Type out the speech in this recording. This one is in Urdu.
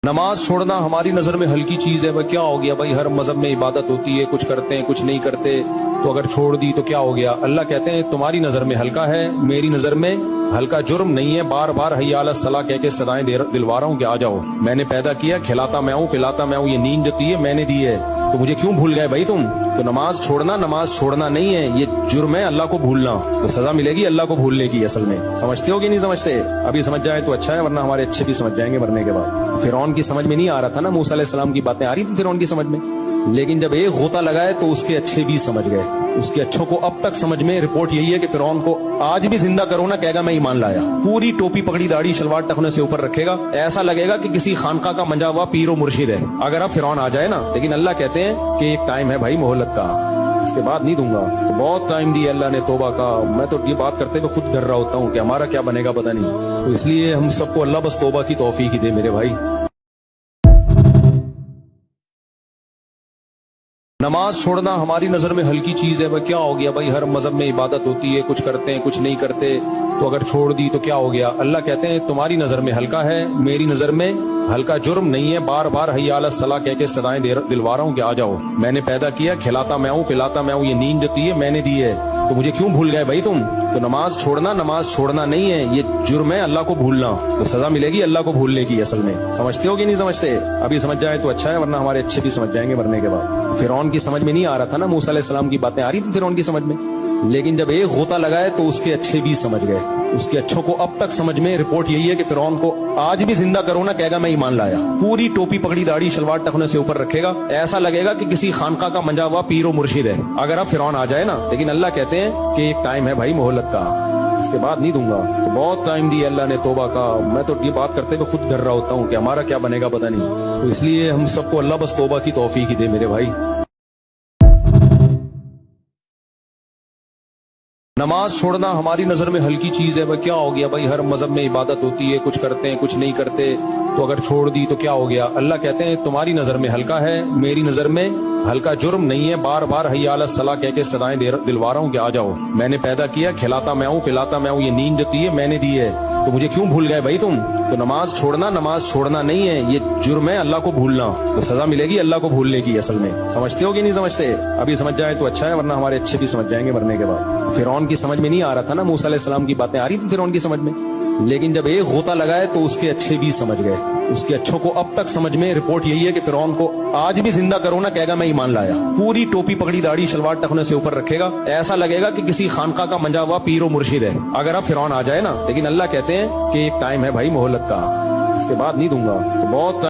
نماز چھوڑنا ہماری نظر میں ہلکی چیز ہے، بھائی کیا ہو گیا، بھائی ہر مذہب میں عبادت ہوتی ہے، کچھ کرتے ہیں کچھ نہیں کرتے، تو اگر چھوڑ دی تو کیا ہو گیا؟ اللہ کہتے ہیں تمہاری نظر میں ہلکا ہے، میری نظر میں ہلکا جرم نہیں ہے۔ بار بار حی علی الصلاح کہہ کے صدائیں دلوا رہا ہوں کہ آ جاؤ، میں نے پیدا کیا، کھلاتا میں ہوں، پلاتا میں ہوں، یہ نیند جو دی ہے میں نے دی ہے، تو مجھے کیوں بھول گئے بھائی تم؟ تو نماز چھوڑنا نہیں ہے، یہ جرم ہے اللہ کو بھولنا، تو سزا ملے گی اللہ کو بھولنے کی۔ اصل میں سمجھتے ہو کہ نہیں سمجھتے؟ ابھی سمجھ جائے تو اچھا ہے، ورنہ ہمارے اچھے بھی سمجھ جائیں گے مرنے کے بعد۔ فرعون کی سمجھ میں نہیں آ رہا تھا نا، موسیٰ علیہ السلام کی باتیں آ رہی تھی فرعون کی سمجھ میں، لیکن جب ایک غوطہ لگائے تو اس کے اچھے بھی سمجھ گئے۔ اس کے اچھوں کو اب تک سمجھ میں رپورٹ یہی ہے کہ فرعون کو آج بھی زندہ کرو نا، کہے گا میں ایمان لایا، پوری ٹوپی پکڑی داڑھی شلوار ٹخنے سے اوپر رکھے گا، ایسا لگے گا کہ کسی خانقاہ کا منجا ہوا پیر و مرشد ہے اگر اب فرعون آ جائے نا۔ لیکن اللہ کہتے ہیں کہ ایک ٹائم ہے بھائی مہلت کا، اس کے بعد نہیں دوں گا۔ تو بہت ٹائم دی اللہ نے توبہ کا، میں تو یہ بات کرتے ہوئے خود ڈر رہا ہوتا ہوں کہ ہمارا کیا بنے گا پتہ نہیں، تو اس لیے ہم سب کو اللہ بس توبہ کی توفیق ہی دے میرے بھائی۔ نماز چھوڑنا ہماری نظر میں ہلکی چیز ہے، بھائی کیا ہو گیا، بھائی ہر مذہب میں عبادت ہوتی ہے، کچھ کرتے ہیں کچھ نہیں کرتے، تو اگر چھوڑ دی تو کیا ہو گیا؟ اللہ کہتے ہیں تمہاری نظر میں ہلکا ہے، میری نظر میں ہلکا جرم نہیں ہے۔ بار بار حی علی الصلاح کہہ کے صدائیں دلوا رہا ہوں کہ آ جاؤ، میں نے پیدا کیا، کھلاتا میں ہوں، پلاتا میں ہوں، یہ نیند جو دی ہے میں نے دی ہے، تو مجھے کیوں بھول گئے بھائی تم؟ تو نماز چھوڑنا نہیں ہے، یہ جرم ہے اللہ کو بھولنا، تو سزا ملے گی اللہ کو بھولنے کی۔ اصل میں سمجھتے ہو کہ نہیں سمجھتے؟ ابھی سمجھ جائے تو اچھا ہے، ورنہ ہمارے اچھے بھی سمجھ جائیں گے مرنے کے بعد۔ فرعون کی سمجھ میں نہیں آ رہا تھا نا، موسیٰ علیہ السلام کی باتیں آ رہی تھی فرعون کی سمجھ میں، لیکن جب ایک غوطہ لگائے تو اس کے اچھے بھی سمجھ گئے۔ اس کے اچھوں کو اب تک سمجھ میں رپورٹ یہی ہے کہ فرعون کو آج بھی زندہ کرو نا، کہے گا میں ایمان لایا، پوری ٹوپی پکڑی داڑھی شلوار ٹخنے سے اوپر رکھے گا، ایسا لگے گا کہ کسی خانقاہ کا منجا ہوا پیر و مرشد ہے اگر اب فرعون آ جائے نا۔ لیکن اللہ کہتے ہیں کہ ایک ٹائم ہے بھائی مہلت کا، اس کے بعد نہیں دوں گا۔ تو بہت ٹائم دی اللہ نے توبہ کا، میں تو یہ بات کرتے ہوئے خود ڈر رہا ہوتا ہوں کہ ہمارا کیا بنے گا پتہ نہیں، تو اس لیے ہم سب کو اللہ بس توبہ کی توفیق ہی دے میرے بھائی۔ نماز چھوڑنا ہماری نظر میں ہلکی چیز ہے، بھائی کیا ہو گیا، بھائی ہر مذہب میں عبادت ہوتی ہے، کچھ کرتے ہیں کچھ نہیں کرتے، تو اگر چھوڑ دی تو کیا ہو گیا؟ اللہ کہتے ہیں تمہاری نظر میں ہلکا ہے، میری نظر میں ہلکا جرم نہیں ہے۔ بار بار حی علی الصلاح کہہ کے صدائیں دلوا رہا ہوں کہ آ جاؤ، میں نے پیدا کیا، کھلاتا میں ہوں، پلاتا میں ہوں، یہ نیند جو دی ہے میں نے دی ہے، تو مجھے کیوں بھول گئے بھائی تم؟ تو نماز چھوڑنا نہیں ہے، یہ جرم ہے اللہ کو بھولنا، تو سزا ملے گی اللہ کو بھولنے کی۔ اصل میں سمجھتے ہو کہ نہیں سمجھتے؟ ابھی سمجھ جائے تو اچھا ہے، ورنہ ہمارے اچھے بھی سمجھ جائیں گے مرنے کے بعد۔ فرعون کی سمجھ میں نہیں آ رہا تھا نا، موسیٰ علیہ السلام کی باتیں آ رہی تھی فرعون کی سمجھ میں، لیکن جب ایک غوطہ لگائے تو اس کے اچھے بھی سمجھ گئے۔ اس کے اچھوں کو اب تک سمجھ میں رپورٹ یہی ہے کہ فرعون کو آج بھی زندہ کرو نا، کہے گا میں ایمان لایا، پوری ٹوپی پکڑی داڑھی شلوار ٹخنے سے اوپر رکھے گا، ایسا لگے گا کہ کسی خانقاہ کا منجا ہوا پیر و مرشد ہے اگر اب فرعون آ جائے نا۔ لیکن اللہ کہتے ہیں کہ ایک ٹائم ہے بھائی مہلت کا، اس کے بعد نہیں دوں گا۔ تو بہت